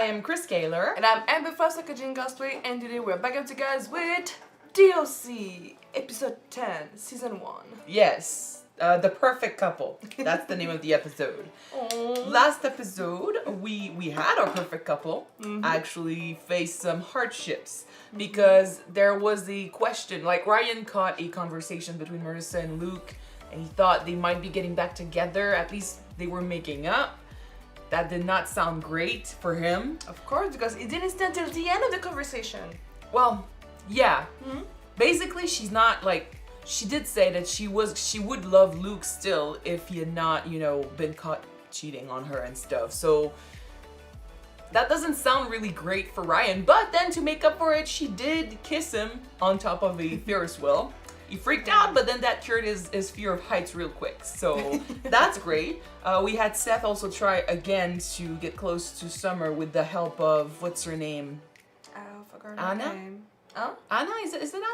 am Chris Kaler. And I'm Amber Kyuujin, and today we're back up to guys with DOC, episode 10, season 1. Yes, the perfect couple. That's the name of the episode. Aww. Last episode, we had our perfect couple actually face some hardships because there was the question, like Ryan caught a conversation between Marissa and Luke, and he thought they might be getting back together, at least they were making up. That did not sound great for him. Of course, because it didn't stand till the end of the conversation. Well, yeah. Basically, she's not like, she did say that she would love Luke still if he had not, been caught cheating on her and stuff. So that doesn't sound really great for Ryan. But then to make up for it, she did kiss him on top of a Ferris wheel. He freaked out, but then that cured his fear of heights real quick. So that's great. We had Seth also try again to get close to Summer with the help of, what's her name? I forgot her Anna? name. Oh? Anna? Is it Anna?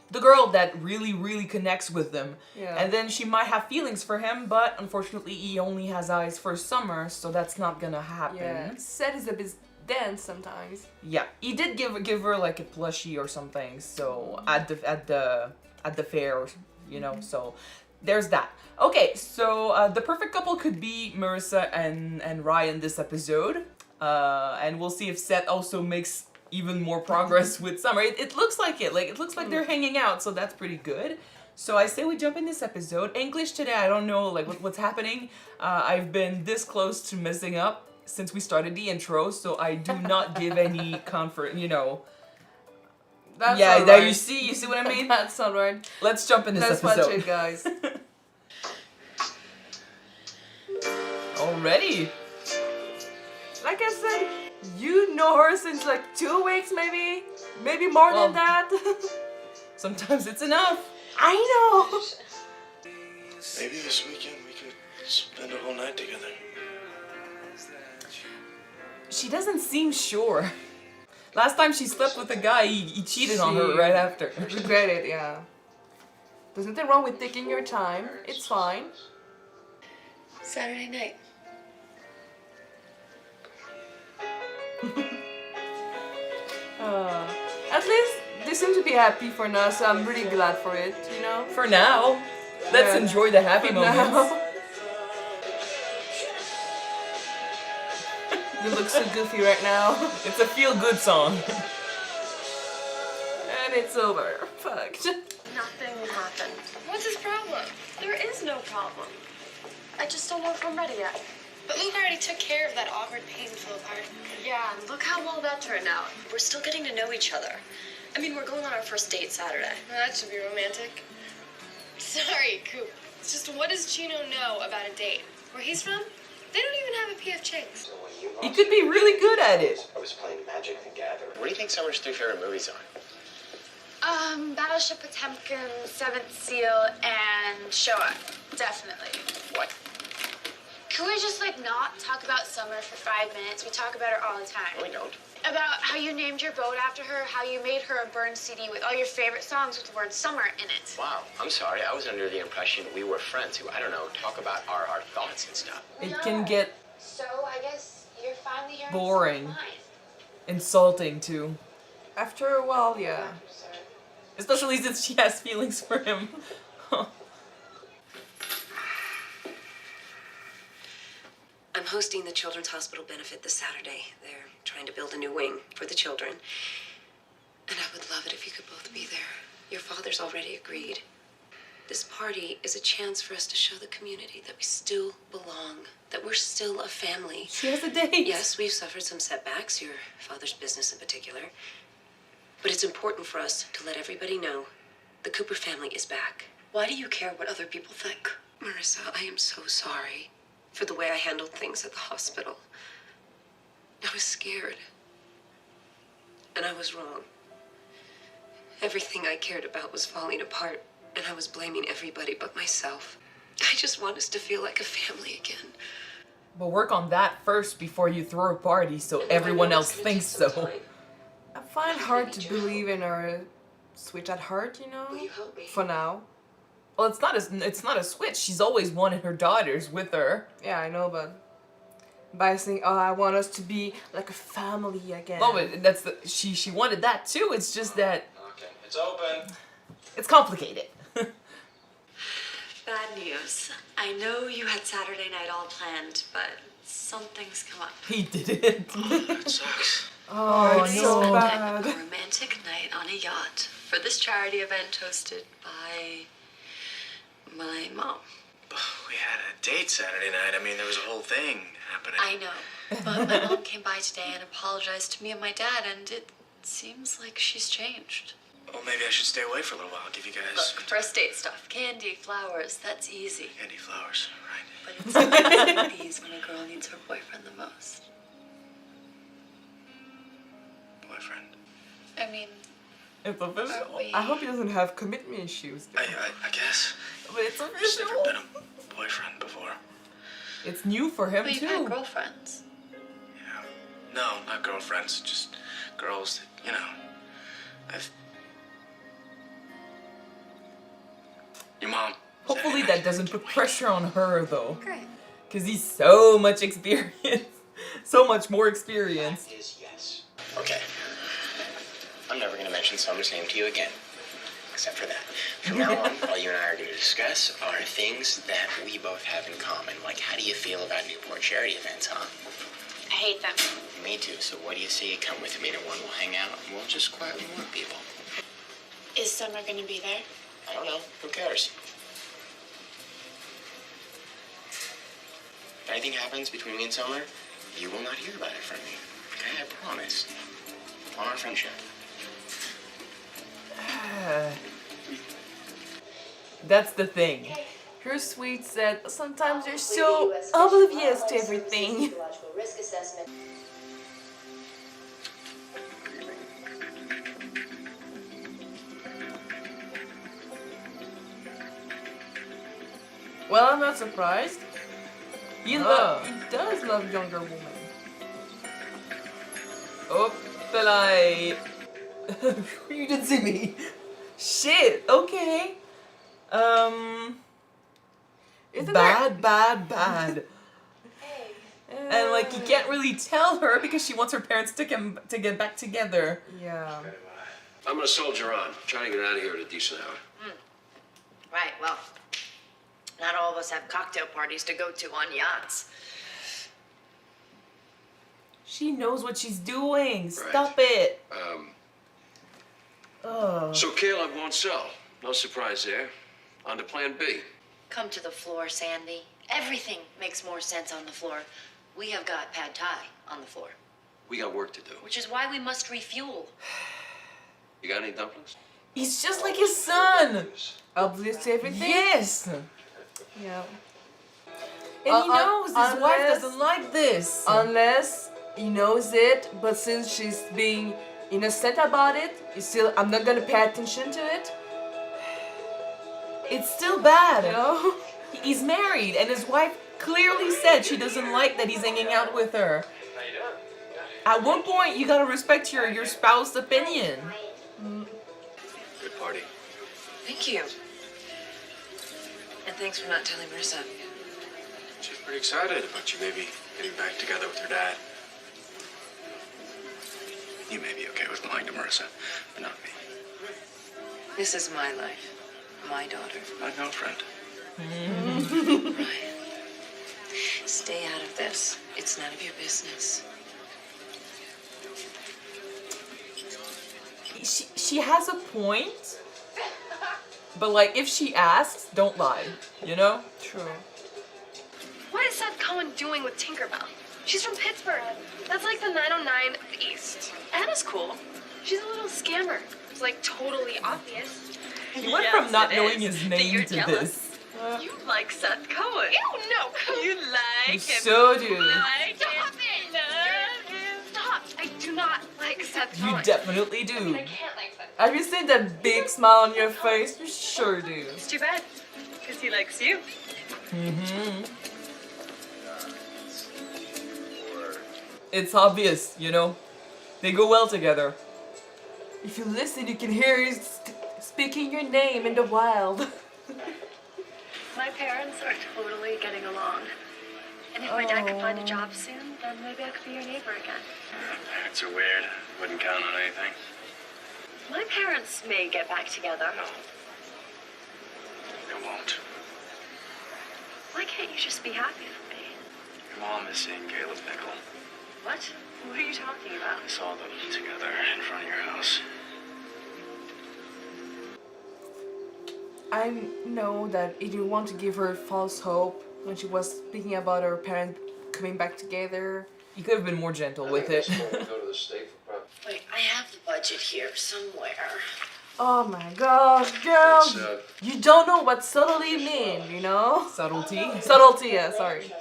The girl that really, really connects with them. Yeah. And then she might have feelings for him, but unfortunately he only has eyes for Summer, so that's not gonna happen. Yeah. Seth is a bit dense sometimes. Yeah, he did give her like a plushie or something. So at the fair, or, So there's that. Okay, so the perfect couple could be Marissa and Ryan this episode, and we'll see if Seth also makes even more progress with Summer. It looks like it. It looks like they're hanging out, so that's pretty good. So I say we jump in this episode. English today, I don't know what's happening. I've been this close to messing up since we started the intro, so I do not give any comfort, That's yeah, all there right. you see what I mean? That's alright. Let's jump in this Let's episode. watch it, guys. Already? Like I said, you know her since like 2 weeks, maybe more than that. Sometimes it's enough. I know. Maybe this weekend we could spend a whole night together. She doesn't seem sure. Last time she slept with a guy, he cheated on her right after. Regret it, yeah. There's nothing wrong with taking your time. It's fine. Saturday night. At least they seem to be happy for now, so I'm really glad for it, For now, let's Yeah. enjoy the happy moments. Now. You look so goofy right now. It's a feel-good song. And it's over. Fuck. Nothing happened. What's his problem? There is no problem. I just don't know if I'm ready yet. But Luke already took care of that awkward, painful part. Yeah, and look how well that turned out. We're still getting to know each other. I mean, we're going on our first date Saturday. Well, that should be romantic. Sorry, Coop. It's just, what does Chino know about a date? Where he's from, they don't even have a PF Chang's. He could be really good at it. I was playing Magic the Gathering. What do you think Summer's 3 favorite movies are? Battleship Potemkin, Seventh Seal, and Showa. Definitely. What? Can we just, not talk about Summer for 5 minutes? We talk about her all the time. No, we don't. About how you named your boat after her, how you made her a burned CD with all your favorite songs with the word summer in it. Wow, I'm sorry. I was under the impression we were friends who, I don't know, talk about our thoughts and stuff. It can get So I guess you're finally hearing boring. some of mine. insulting too. After a while, yeah. Especially since she has feelings for him. I'm hosting the Children's Hospital benefit this Saturday. They're trying to build a new wing for the children. And I would love it if you could both be there. Your father's already agreed. This party is a chance for us to show the community that we still belong, that we're still a family. She has a date. Yes, we've suffered some setbacks, your father's business in particular. But it's important for us to let everybody know the Cooper family is back. Why do you care what other people think? Marissa, I am so sorry for the way I handled things at the hospital. I was scared. And I was wrong. Everything I cared about was falling apart, and I was blaming everybody but myself. I just want us to feel like a family again. But work on that first before you throw a party so everyone else thinks so. I find it hard to believe in her switch at heart, Will you help me? For now. Well, it's not a switch. She's always wanted her daughters with her. Yeah, I know, but by saying, "Oh, I want us to be like a family again." No, but that's the she wanted that too. It's just that Okay, it's open. it's complicated. Bad news. I know you had Saturday night all planned, but something's come up. He didn't. That sucks. Oh, it's no. so A bad. romantic night on a yacht for this charity event hosted by my mom. We had a date Saturday night. I mean, there was a whole thing happening. I know, but my mom came by today and apologized to me and my dad, and it seems like she's changed. Well, maybe I should stay away for a little while. Give you guys Look, first date stuff, candy, flowers, that's easy. candy flowers, right? But it's like these when a girl needs her boyfriend the most. Boyfriend. I mean, It's official. are we... I hope he doesn't have commitment issues. Though. I guess. But it's Just official. never been a boyfriend before. It's new for him But you've too. had girlfriends. Yeah. No, not girlfriends. Just girls that, you know, I've... Your mom. Hopefully that doesn't put pressure on her though. Great. Because he's so much experience. So much more experience. Is yes. Okay. I'm never gonna mention Summer's name to you again. Except for that. From now on, all you and I are gonna discuss are things that we both have in common. Like, how do you feel about Newport charity events, huh? I hate them. Me too. So what do you say you come with me to one? We'll hang out and we'll just quietly warn people. Is Summer gonna be there? I don't know. Who cares? If anything happens between me and Summer, you will not hear about it from me. Okay, I promise. On our friendship. That's the thing. Her sweet said, "Sometimes you're so oblivious to everything." Well, I'm not surprised. He does love younger women. Oh, the light. You didn't see me. Shit. Okay. Isn't Bad. And like you can't really tell her because she wants her parents to get back together. Yeah. I'm gonna soldier on. Trying to get out of here at a decent hour. Right, well, not all of us have cocktail parties to go to on yachts. She knows what she's doing. Stop it. So Caleb won't sell. No surprise there. On to plan B. Come to the floor, Sandy. Everything makes more sense on the floor. We have got pad thai on the floor, We got work to do. which is why we must refuel. You got any dumplings? He's just like his son. Oblivious to everything? Yes. Yeah. And he knows his wife unless- doesn't like this. Unless he knows it, but since she's being innocent about it, I'm not gonna pay attention to it. It's still bad. You know? He's married, and his wife clearly said she doesn't like that he's hanging out with her. At one point, you gotta respect your spouse's opinion. Good party. Thank you. And thanks for not telling Marissa. She's pretty excited about you maybe getting back together with her dad. You may be okay with lying to Marissa, but not me. This is my life. My daughter. My girlfriend. Ryan. Stay out of this. It's none of your business. She has a point, but like if she asks, don't lie. You know? True. What is Seth Cohen doing with Tinkerbell? She's from Pittsburgh. That's like the 909 of the East. Anna's cool. She's a little scammer. It's like totally obvious. He went from not knowing his name you're to jealous. this. You like Seth Cohen. Ew, no. You like You him. so do. Like Stop him. it. Stop. I do not like Seth You Cohen. definitely do. I can't like Seth. Have you seen that big smile on your face? You sure do. It's too bad. Because he likes you. It's obvious, you know? They go well together. If you listen, you can hear you speaking your name in the wild. My parents are totally getting along. And if my dad could find a job soon, then maybe I could be your neighbor again. Parents are weird. Wouldn't count on anything. My parents may get back together. No. They won't. Why can't you just be happy for me? Your mom is seeing Caleb Nickel. What? What are you talking about? I saw them together in front of your house. I know that he didn't want to give her false hope when she was speaking about her parents coming back together. You could have been more gentle with it. Wait, I have the budget here somewhere. Oh my gosh, girl! You don't know what subtlety mean, you know? Subtlety. Subtlety, yeah, sorry.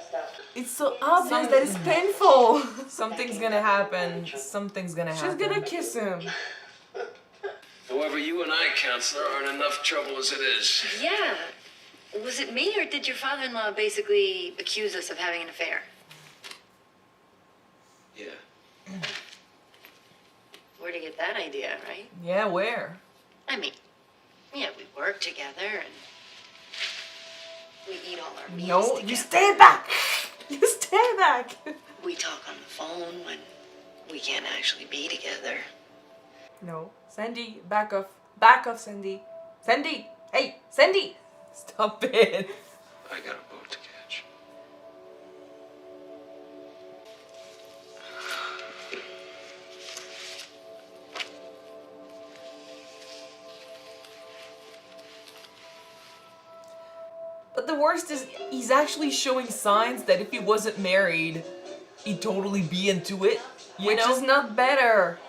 It's so obvious that it's painful. Something's gonna happen. Something's gonna happen. She's gonna kiss him. However, you and I, counselor, are in enough trouble as it is. Yeah. Was it me or did your father-in-law basically accuse us of having an affair? Yeah. Where'd he get that idea, right? Yeah, where? I mean, yeah, we work together and we eat all our meals No, together. you stay back! You stay back! We talk on the phone when we can't actually be together. No. Sandy, back off. Back off, Sandy. Sandy! Hey, Sandy! Stop it. I got a boat to catch. But the worst is, he's actually showing signs that if he wasn't married, he'd totally be into it. You Which know? is not better.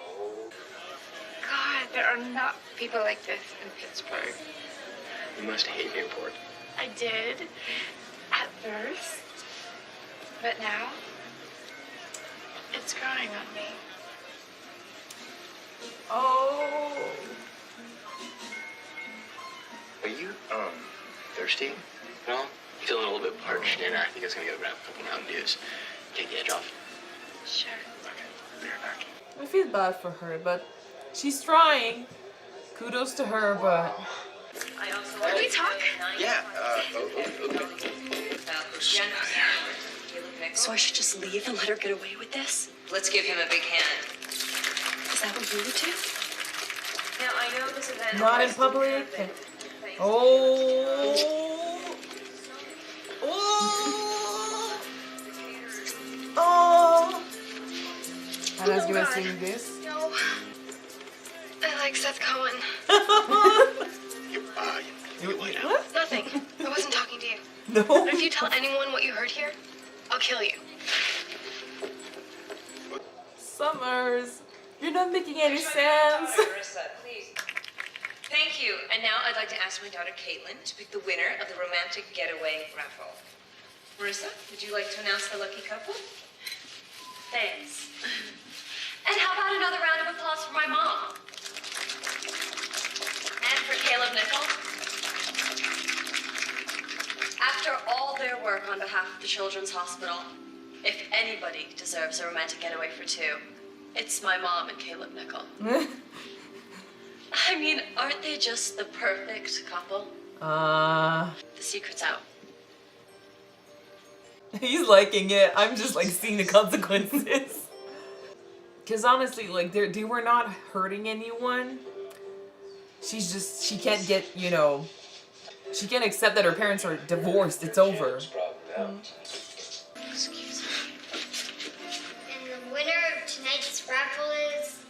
God, there are not people like this in Pittsburgh. You must hate Newport. I did at first, but now it's growing on me. Oh. Are you, thirsty at all? You feeling a little bit parched, and I think it's gonna go grab a couple Mountain Dews. Take the edge off. Sure. Okay, be right back. I feel bad for her, but She's trying. Kudos to her, but... Can we talk? Yeah, So I should just leave and let her get away with this? Let's give him a big hand. Is that what you would do? Now, I know this event... Not in public. Oh. Oh. Oh. Anna's gonna sing this. No. I like Seth Cohen. You wait out. What? Nothing. I wasn't talking to you. No. But if you tell anyone what you heard here, I'll kill you. Summers, you're not making any sense. Marissa, please. Thank you. And now I'd like to ask my daughter Caitlin to pick the winner of the romantic getaway raffle. Marissa, would you like to announce the lucky couple? Thanks. And how about another round of applause for my mom? And for Caleb Nickel? After all their work on behalf of the Children's Hospital, if anybody deserves a romantic getaway for two, it's my mom and Caleb Nickel. I mean, aren't they just the perfect couple? The secret's out. He's liking it. I'm just like seeing the consequences. Because honestly, like they were not hurting anyone. She can't get, you know, she can't accept that her parents are divorced. It's over. Excuse me. And the winner of tonight's raffle is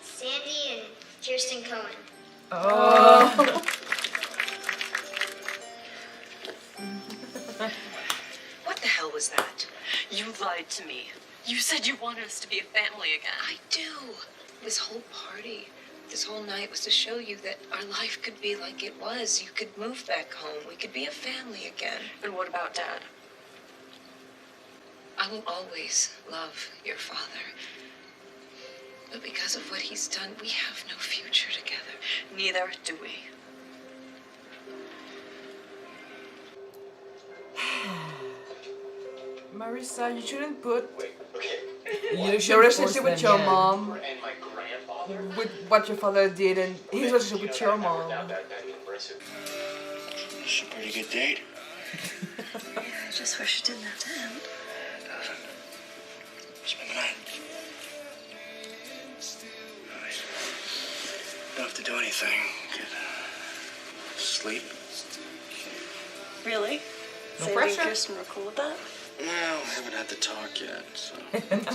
Sandy and Kirsten Cohen. Oh. What the hell was that? You lied to me. You said you wanted us to be a family again. I do. This whole party, this whole night was to show you that our life could be like it was. You could move back home. We could be a family again. And what about Dad? I will always love your father. But because of what he's done, we have no future together. Neither do we. Marissa, you shouldn't put You should your force relationship with them, your yeah. mom And my grandfather? with what your father did and his relationship with your mom. This is a pretty good date. I just wish it didn't have to end. to do anything. Get sleep. Really? No Sandy pressure. and Kirsten were cool with that? No, we haven't had the talk yet, so.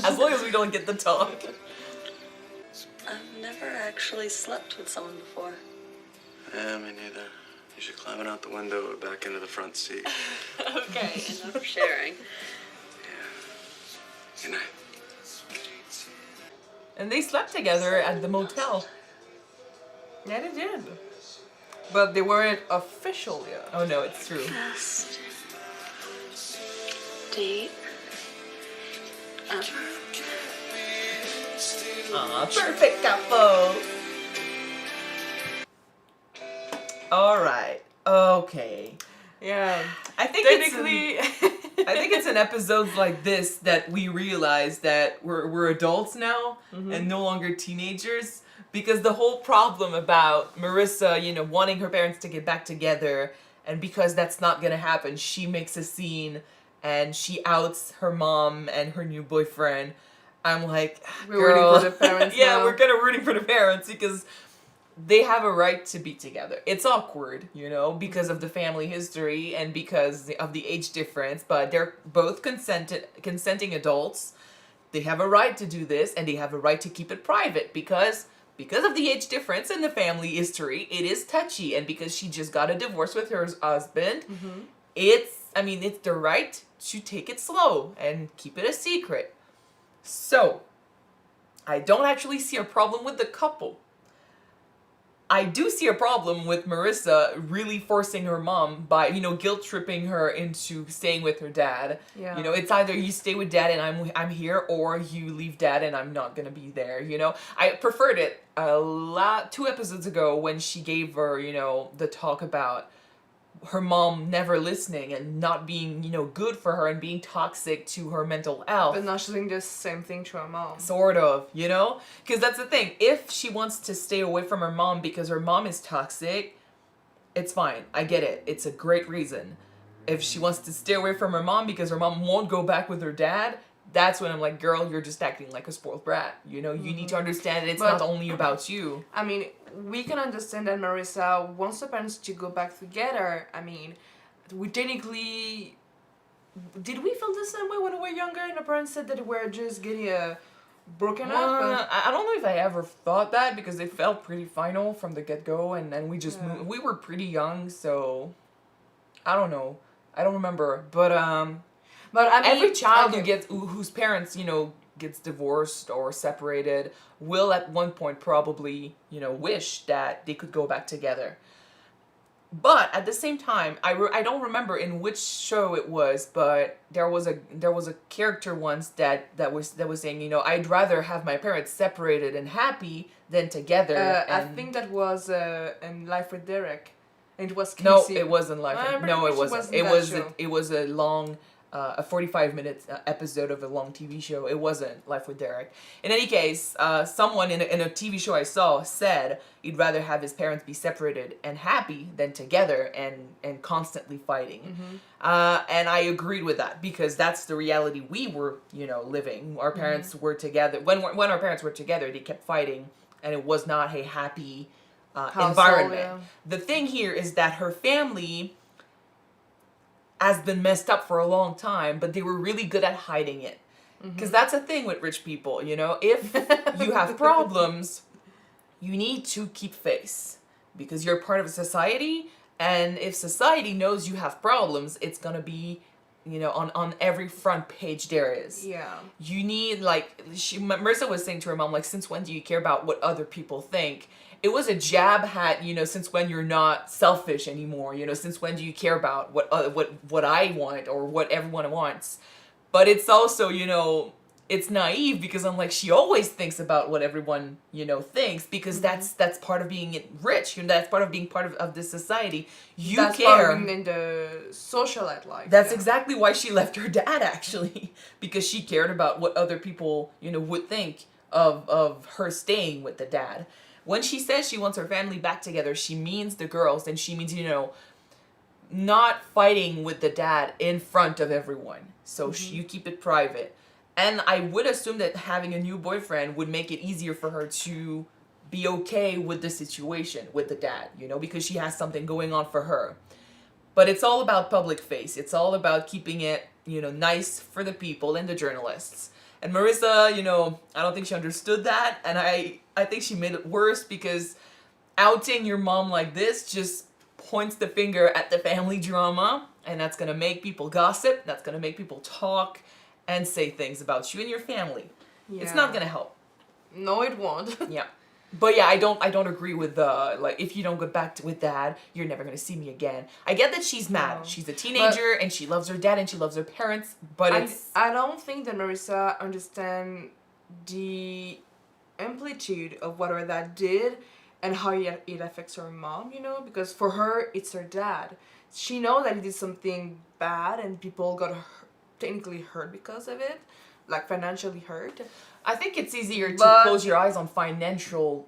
As long as we don't get the talk. I've never actually slept with someone before. Yeah, me neither. You should climb it out the window or back into the front seat. Okay, enough sharing. Good night. And they slept together at the motel. Yeah, they did. But they weren't official yet. Oh no, it's true. Best date ever. Aw, perfect couple. Alright. Okay. Yeah. I think Technically, I think it's in episodes like this that we realize that we're adults now and no longer teenagers, because the whole problem about Marissa, wanting her parents to get back together, and because that's not gonna happen, she makes a scene and she outs her mom and her new boyfriend. I'm like, we're girl. rooting for the parents Yeah, now. we're kind of rooting for the parents because they have a right to be together. It's awkward, because of the family history and because of the age difference, but they're both consenting adults. They have a right to do this, and they have a right to keep it private because of the age difference and the family history. It is touchy, and because she just got a divorce with her husband, it's their right to take it slow and keep it a secret. So, I don't actually see a problem with the couple. I do see a problem with Marissa really forcing her mom by, guilt tripping her into staying with her dad. Yeah. It's either you stay with dad and I'm here, or you leave dad and I'm not gonna be there. I preferred it 2 episodes ago when she gave her, the talk about her mom never listening and not being, good for her and being toxic to her mental health. But now she's doing the same thing to her mom. Sort of, Because that's the thing. If she wants to stay away from her mom because her mom is toxic, it's fine. I get it. It's a great reason. If she wants to stay away from her mom because her mom won't go back with her dad, that's when I'm like, girl, you're just acting like a spoiled brat. You need to understand that it's not only about you. I mean, we can understand that Marissa wants the parents to go back together. I mean, we technically... Did we feel the same way when we were younger and the parents said that we're just getting broken up? But... I don't know if I ever thought that because it felt pretty final from the get-go, and then we just moved. We were pretty young, so I don't know. I don't remember. But I mean, every child whose parents, gets divorced or separated will at one point probably, wish that they could go back together. But at the same time, I don't remember in which show it was, but there was a character once that was saying, I'd rather have my parents separated and happy than together. I think that was in Life with Derek. It was Casey. No, it wasn't Life. No, it wasn't. It was a long. A 45-minute episode of a long TV show. It wasn't Life with Derek. In any case, someone in a TV show I saw said he'd rather have his parents be separated and happy than together and constantly fighting. And I agreed with that because that's the reality we were, living. Our parents were together. When our parents were together, they kept fighting, and it was not a happy environment. Yeah. The thing here is that her family has been messed up for a long time, but they were really good at hiding it. Because that's a thing with rich people, If you have problems, you need to keep face. Because you're part of a society, and if society knows you have problems, it's gonna be, on every front page there is. Yeah. You need, Marissa was saying to her mom, since when do you care about what other people think? It was a jab at, since when you're not selfish anymore, since when do you care about what I want or what everyone wants? But it's also, it's naive because I'm like, she always thinks about what everyone, think because that's part of being rich, that's part of being part of this society. That's care. part of being in the socialite life. That's exactly why she left her dad, actually, because she cared about what other people, would think of her staying with the dad. When she says she wants her family back together, she means the girls, and she means, not fighting with the dad in front of everyone. So you keep it private. And I would assume that having a new boyfriend would make it easier for her to be okay with the situation with the dad, you know, because she has something going on for her. But it's all about public face. It's all about keeping it, you know, nice for the people and the journalists. And Marissa, you know, I don't think she understood that. And I think she made it worse because outing your mom like this just points the finger at the family drama. And that's going to make people gossip. That's going to make people talk and say things about you and your family. Yeah. It's not going to help. No, it won't. Yeah. But yeah, I don't agree with the, like, if you don't go back with dad, you're never going to see me again. I get that she's mad. No. She's a teenager and she loves her dad and she loves her parents, but I don't think that Marissa understands the amplitude of what her dad did and how it affects her mom, you know, because for her, it's her dad. She knows that he did something bad and people got technically hurt because of it, like financially hurt. I think it's easier to close your eyes on financial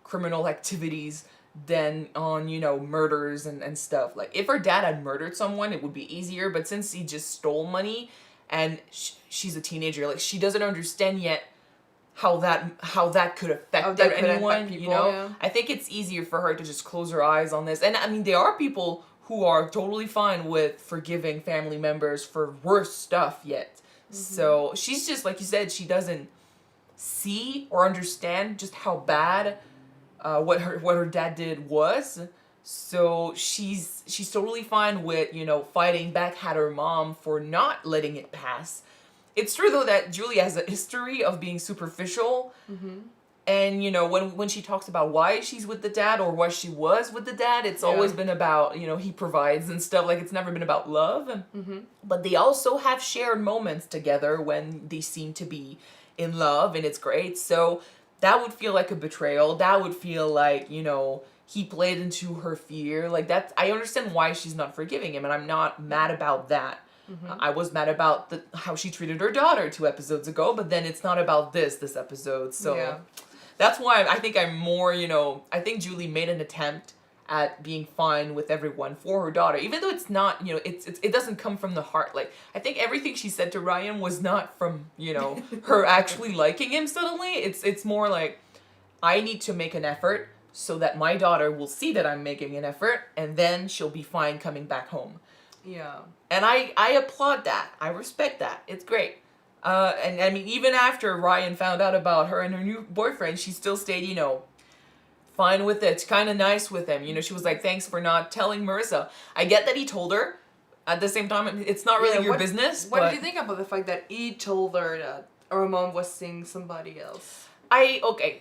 criminal activities than on, you know, murders and stuff. Like, if her dad had murdered someone, it would be easier. But since he just stole money and she's a teenager, like, she doesn't understand yet how that could affect anyone, people, you know? Yeah. I think it's easier for her to just close her eyes on this. And, I mean, there are people who are totally fine with forgiving family members for worse stuff yet. So she's just, like you said, she doesn't see or understand just how bad what her dad did was. So she's totally fine with, you know, fighting back at her mom for not letting it pass. It's true though that Julie has a history of being superficial. And, you know, when she talks about why she's with the dad or why she was with the dad, it's always been about, you know, he provides and stuff. Like, it's never been about love. But they also have shared moments together when they seem to be in love, and it's great. So that would feel like a betrayal. That would feel like, you know, he played into her fear. Like, that, I understand why she's not forgiving him, and I'm not mad about that. I was mad about how she treated her daughter 2 episodes ago, but then it's not about this episode. So that's why I think I'm more, you know, I think Julie made an attempt at being fine with everyone for her daughter, even though it's not, you know, it doesn't come from the heart. Like, I think everything she said to Ryan was not from, you know, her actually liking him suddenly. It's more like, I need to make an effort so that my daughter will see that I'm making an effort, and then she'll be fine coming back home. Yeah. And I applaud that. I respect that. It's great. And I mean, even after Ryan found out about her and her new boyfriend, she still stayed, you know, fine with it, kind of nice with him. You know, she was like, thanks for not telling Marissa. I get that he told her. At the same time, it's not really your business. What did you think about the fact that he told her that her mom was seeing somebody else?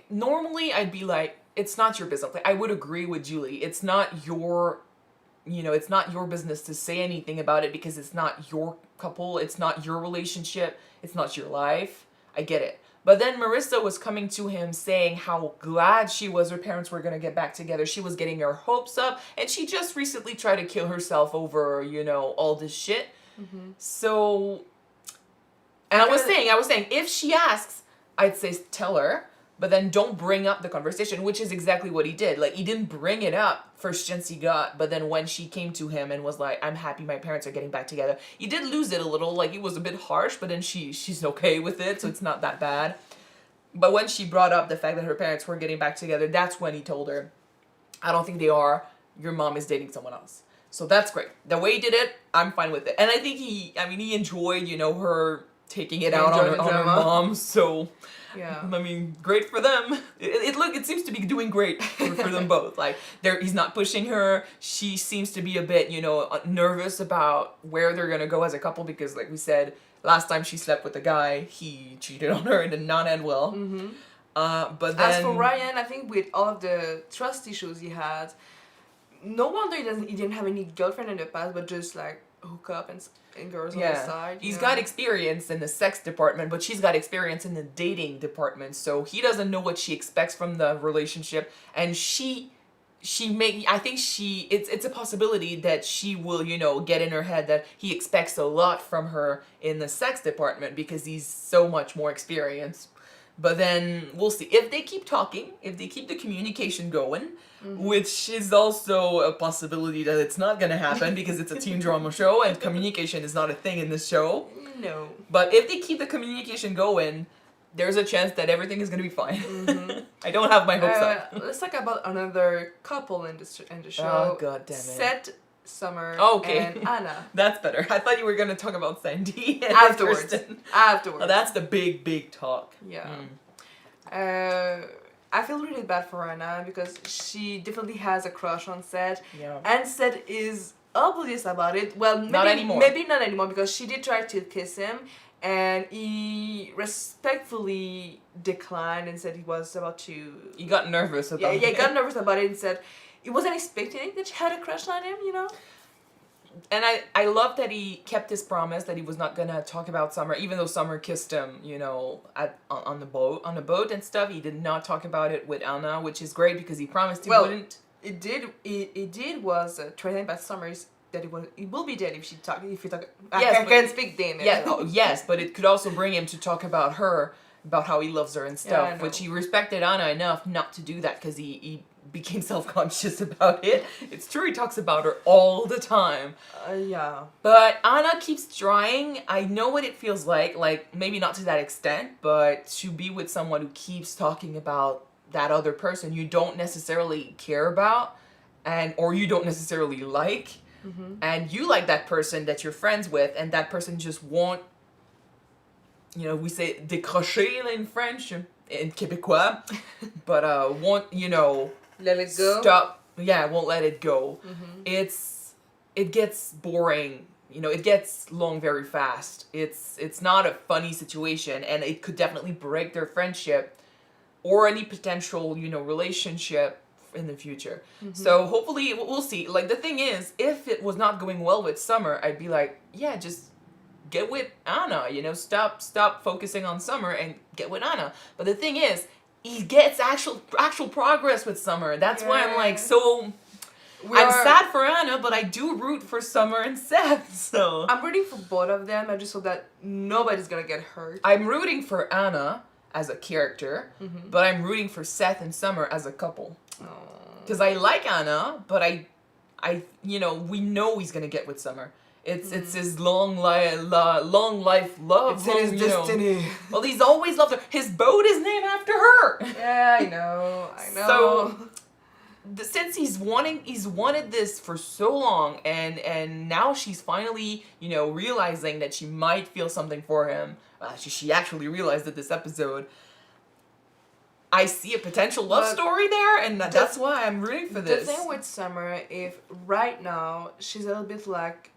Normally I'd be like, it's not your business. Like, I would agree with Julie. It's not your, you know, it's not your business to say anything about it because it's not your couple. It's not your relationship. It's not your life. I get it. But then Marissa was coming to him saying how glad she was her parents were going to get back together. She was getting her hopes up. And she just recently tried to kill herself over, you know, all this shit. So, and I was saying, if she asks, I'd say tell her. But then don't bring up the conversation, which is exactly what he did. Like, he didn't bring it up first chance he got, but then when she came to him and was like, I'm happy my parents are getting back together, he did lose it a little. Like, he was a bit harsh, but then she's okay with it, so it's not that bad. But when she brought up the fact that her parents were getting back together, that's when he told her, I don't think they are. Your mom is dating someone else. So that's great. The way he did it, I'm fine with it. And I think he enjoyed, you know, her taking it out on her mom, so... Yeah. I mean, great for them. It seems to be doing great for them both. Like, he's not pushing her. She seems to be a bit, you know, nervous about where they're gonna go as a couple because, like we said, last time she slept with a guy, he cheated on her and did not end well. But then, as for Ryan, I think with all of the trust issues he had, no wonder he didn't have any girlfriend in the past, but just like hook up and girls on the side. He's got experience in the sex department, but she's got experience in the dating department, so he doesn't know what she expects from the relationship, and I think it's a possibility that she will, you know, get in her head that he expects a lot from her in the sex department because he's so much more experienced. But then we'll see. If they keep talking, if they keep the communication going, which is also a possibility that it's not going to happen because it's a teen drama show and communication is not a thing in this show. No. But if they keep the communication going, there's a chance that everything is gonna be fine. I don't have my hopes up. Let's talk about another couple in the show. Oh, God damn it. Seth, Summer, Okay. and Anna. That's better. I thought you were gonna talk about Sandy and Afterwards. Kirsten. Afterwards. Oh, that's the big talk. Yeah. I feel really bad for Anna because she definitely has a crush on Seth. Yeah. And Seth is oblivious about it. Well, maybe Not anymore. Maybe not anymore because she did try to kiss him and he respectfully declined and said he was about to... He got nervous about it. Yeah, he got nervous about it and said he wasn't expecting that she had a crush on him, you know? And I love that he kept his promise that he was not gonna talk about Summer, even though Summer kissed him, you know, on the boat and stuff. He did not talk about it with Anna, which is great because he promised he wouldn't. It did was threatened by Summer that it will be dead if you talk. Yes, I can't speak Danish. Yeah, yes, but it could also bring him to talk about her, about how he loves her and stuff, I know. which he respected Anna enough not to do that because he became self-conscious about it. It's true he talks about her all the time. Yeah. But Anna keeps trying. I know what it feels like maybe not to that extent, but to be with someone who keeps talking about that other person you don't necessarily care about or you don't necessarily like, and you like that person that you're friends with, and that person just won't, you know, we say décrocher in French, in Québécois, but won't, you know, let it go. Stop. Yeah, won't let it go. It gets boring. You know, it gets long very fast. It's not a funny situation, and it could definitely break their friendship or any potential, you know, relationship in the future. So hopefully we'll see. Like, the thing is, if it was not going well with Summer, I'd be like, yeah, just get with Anna, you know, stop focusing on Summer and get with Anna. But the thing is, he gets actual progress with Summer. That's why I'm like so... I'm sad for Anna, but I do root for Summer and Seth, so... I'm rooting for both of them. I just hope that nobody's gonna get hurt. I'm rooting for Anna as a character, but I'm rooting for Seth and Summer as a couple. Because I like Anna, but I, you know, we know he's gonna get with Summer. It's his long life love. It's in his destiny. Well, he's always loved her. His boat is named after her. Yeah, I know. So, since he's wanted this for so long, and now she's finally, you know, realizing that she might feel something for him. She actually realized it this episode. I see a potential love story there, and that's why I'm rooting for this. The thing with Summer, if right now she's a little bit like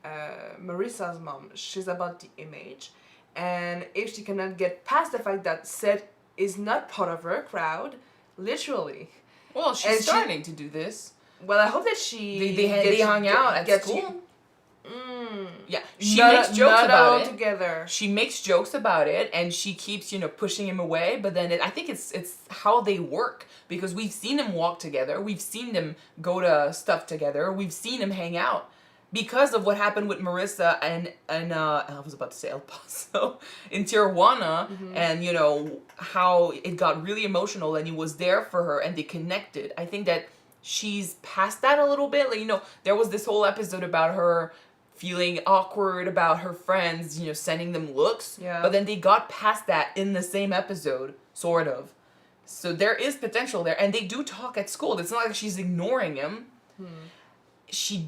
Marissa's mom, she's about the image, and if she cannot get past the fact that Seth is not part of her crowd, literally. Well, she's starting to do this. Well, I hope that she they hung out at school. Yeah, she makes jokes not about it. Together. She makes jokes about it, and she keeps, you know, pushing him away. But then I think it's how they work, because we've seen them walk together, we've seen them go to stuff together, we've seen them hang out. Because of what happened with Marissa and I was about to say El Paso in Tijuana, and you know how it got really emotional, and he was there for her, and they connected. I think that she's past that a little bit. Like, you know, there was this whole episode about her feeling awkward about her friends, you know, sending them looks. Yeah. But then they got past that in the same episode, sort of. So there is potential there, and they do talk at school. It's not like she's ignoring him. She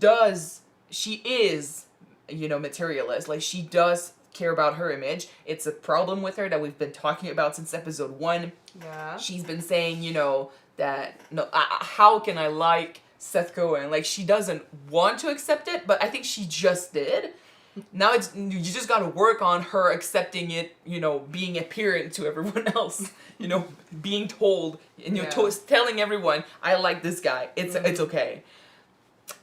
is, you know, materialist. Like, she does care about her image. It's a problem with her that we've been talking about since episode 1. Yeah. She's been saying, you know, that, no, how can I like Seth Cohen? Like, she doesn't want to accept it, but I think she just did. Now you just gotta work on her accepting it, you know, being apparent to everyone else, you know, being told, and you know, telling everyone, I like this guy. It's okay.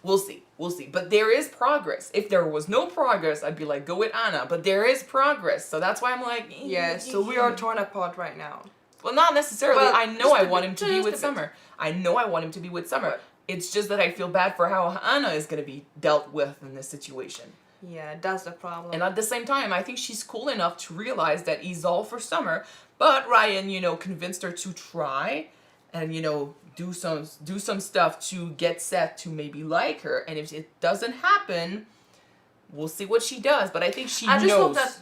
We'll see. But there is progress. If there was no progress, I'd be like, go with Anna. But there is progress, so that's why I'm like... Yeah, so we are torn apart right now. Well, not necessarily. Well, I know I want him to be with Summer. I know I want him to be with Summer. But it's just that I feel bad for how Anna is going to be dealt with in this situation. Yeah, that's the problem. And at the same time, I think she's cool enough to realize that he's all for Summer. But Ryan, you know, convinced her to try and, you know, do some stuff to get Seth to maybe like her. And if it doesn't happen, we'll see what she does. But I think she knows. Hope that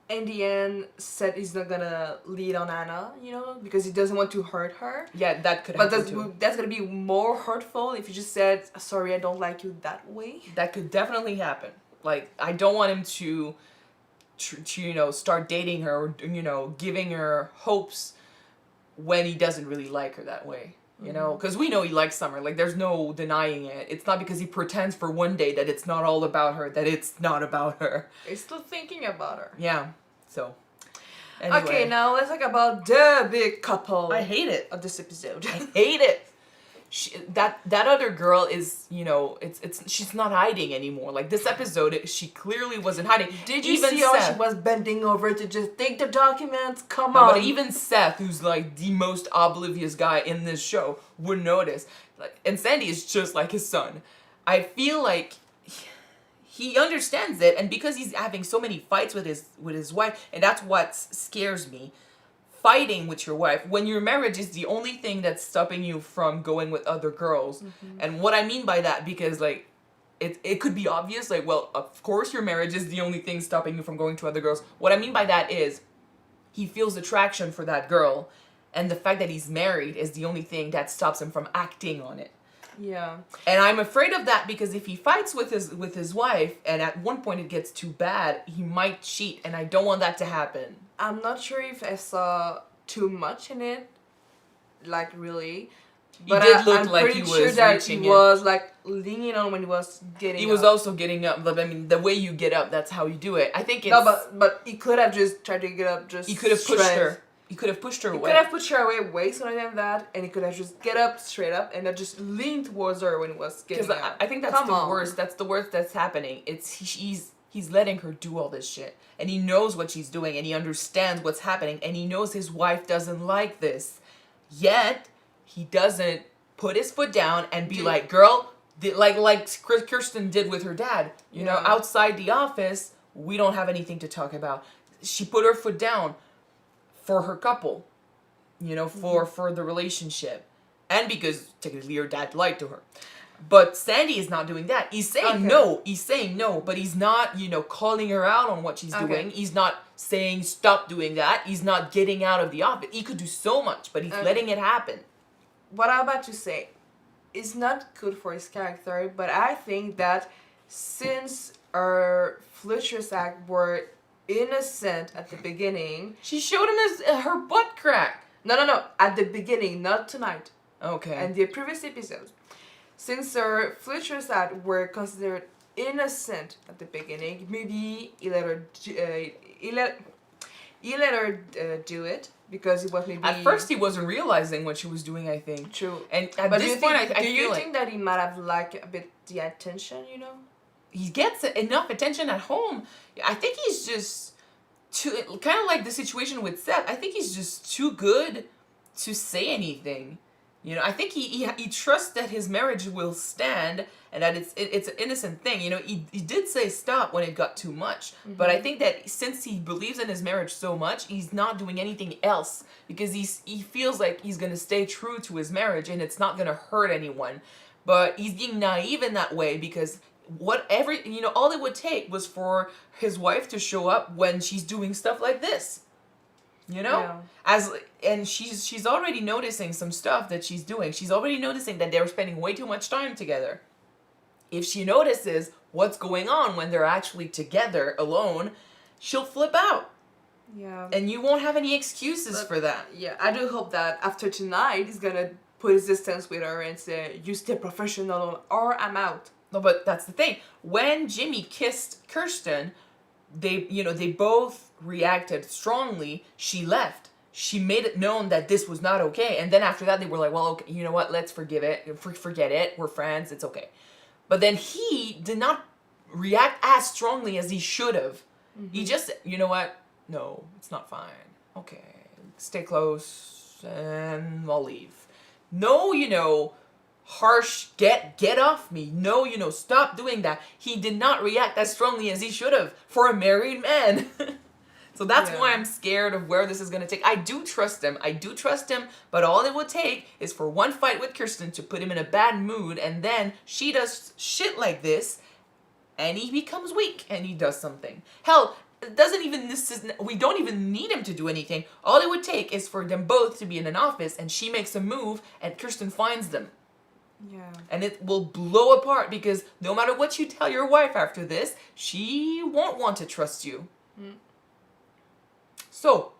in the end, Seth is not gonna lead on Anna, because he doesn't want to hurt her. Yeah, that could But happen too. that's gonna be more hurtful if you just said, sorry, I don't like you that way. That could definitely happen. Like, I don't want him to start dating her or, giving her hopes when he doesn't really like her that way. Because we know he likes Summer. Like, there's no denying it. It's not because he pretends for one day that it's not all about her, that it's not about her. He's still thinking about her. Yeah. So, anyway. Okay, now let's talk about the big couple. I hate it. Of this episode. I hate it. That other girl is, she's not hiding anymore. Like, this episode, she clearly wasn't hiding. Did you see how she was bending over to just take the documents? Come on. But even Seth, who's like the most oblivious guy in this show, would notice. Like, and Sandy is just like his son. I feel like he understands it, and because he's having so many fights with his wife, and that's what scares me. Fighting with your wife when your marriage is the only thing that's stopping you from going with other girls. And what I mean by that, because like it could be obvious, like, well, of course your marriage is the only thing stopping you from going to other girls. What I mean by that is he feels attraction for that girl, and the fact that he's married is the only thing that stops him from acting on it. Yeah. And I'm afraid of that because if he fights with his wife and at one point it gets too bad, he might cheat, and I don't want that to happen. I'm not sure if I saw too much in it, like really. But He did look I'm like pretty he was sure that reaching he in. was like leaning on when he was getting He was up. also getting up, but I mean, the way you get up, that's how you do it. I think it's... No, but he could have just tried to get up just He could have pushed her. He could have pushed her away. He could have pushed her away way sooner than that, and he could have just get up straight up and then just lean towards her when he was getting Because up. I think that's the worst. That's the worst that's happening. It's he's letting her do all this shit, and he knows what she's doing, and he understands what's happening, and he knows his wife doesn't like this. Yet he doesn't put his foot down and be like, "Girl," like Kirsten did with her dad. You know, outside the office, we don't have anything to talk about. She put her foot down for her couple, for the relationship, and because technically her dad lied to her. But Sandy is not doing that. He's saying no. He's saying no, but he's not, calling her out on what she's doing. He's not saying stop doing that. He's not getting out of the office. He could do so much, but he's letting it happen. What I'm about to say is not good for his character, but I think that since our Fletcher's act were innocent at the beginning, she showed him her butt crack. No. At the beginning, not tonight. Okay. And the previous episodes, since our Fletcher's act were considered innocent at the beginning, maybe he let her do it because it was maybe. At first, he wasn't realizing what she was doing. I think. True. And at this point, I do you feel think that he might have liked a bit the attention? He gets enough attention at home. I think he's just too, kind of like the situation with Seth. I think he's just too good to say anything. I think he trusts that his marriage will stand and that it's an innocent thing. He did say stop when it got too much. But I think that since he believes in his marriage so much, he's not doing anything else because he feels like he's going to stay true to his marriage and it's not going to hurt anyone. But he's being naive in that way because all it would take was for his wife to show up when she's doing stuff like this. And she's already noticing some stuff that she's doing. She's already noticing that they're spending way too much time together. If she notices what's going on when they're actually together alone, she'll flip out. Yeah. And you won't have any excuses for that. Yeah, I do hope that after tonight he's gonna put his distance with her and say, you stay professional or I'm out. No, but that's the thing. When Jimmy kissed Kirsten, they both reacted strongly. She left. She made it known that this was not okay. And then after that, they were like, well, okay, you know what? Let's forgive it. Forget it. We're friends. It's okay. But then he did not react as strongly as he should have. He just, you know what? No, it's not fine. Okay. Stay close and I'll leave. No, harsh, get off me. No, stop doing that. He did not react as strongly as he should have for a married man. So that's why I'm scared of where this is going to take. I do trust him, but all it would take is for one fight with Kirsten to put him in a bad mood, and then she does shit like this, and he becomes weak, and he does something. Hell, it doesn't even we don't even need him to do anything. All it would take is for them both to be in an office and she makes a move and Kirsten finds them. Yeah. And it will blow apart because no matter what you tell your wife after this, she won't want to trust you. So,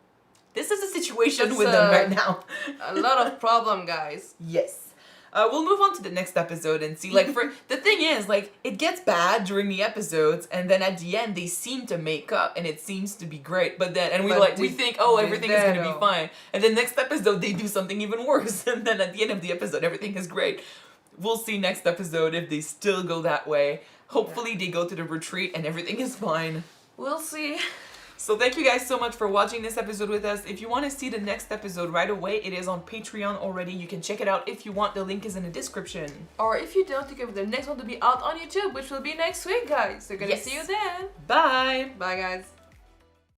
this is a situation with them right now. A lot of problem, guys. Yes. We'll move on to the next episode and see, like, for the thing is, like, it gets bad during the episodes, and then at the end they seem to make up, and it seems to be great. But then, and we think, oh, everything is gonna be fine, and then next episode they do something even worse, and then at the end of the episode everything is great. We'll see next episode if they still go that way. Hopefully they go to the retreat and everything is fine. We'll see. So thank you guys so much for watching this episode with us. If you want to see the next episode right away, it is on Patreon already. You can check it out if you want. The link is in the description. Or if you don't, you can wait for the next one to be out on YouTube, which will be next week, guys. So gonna see you then. Bye. Bye, guys.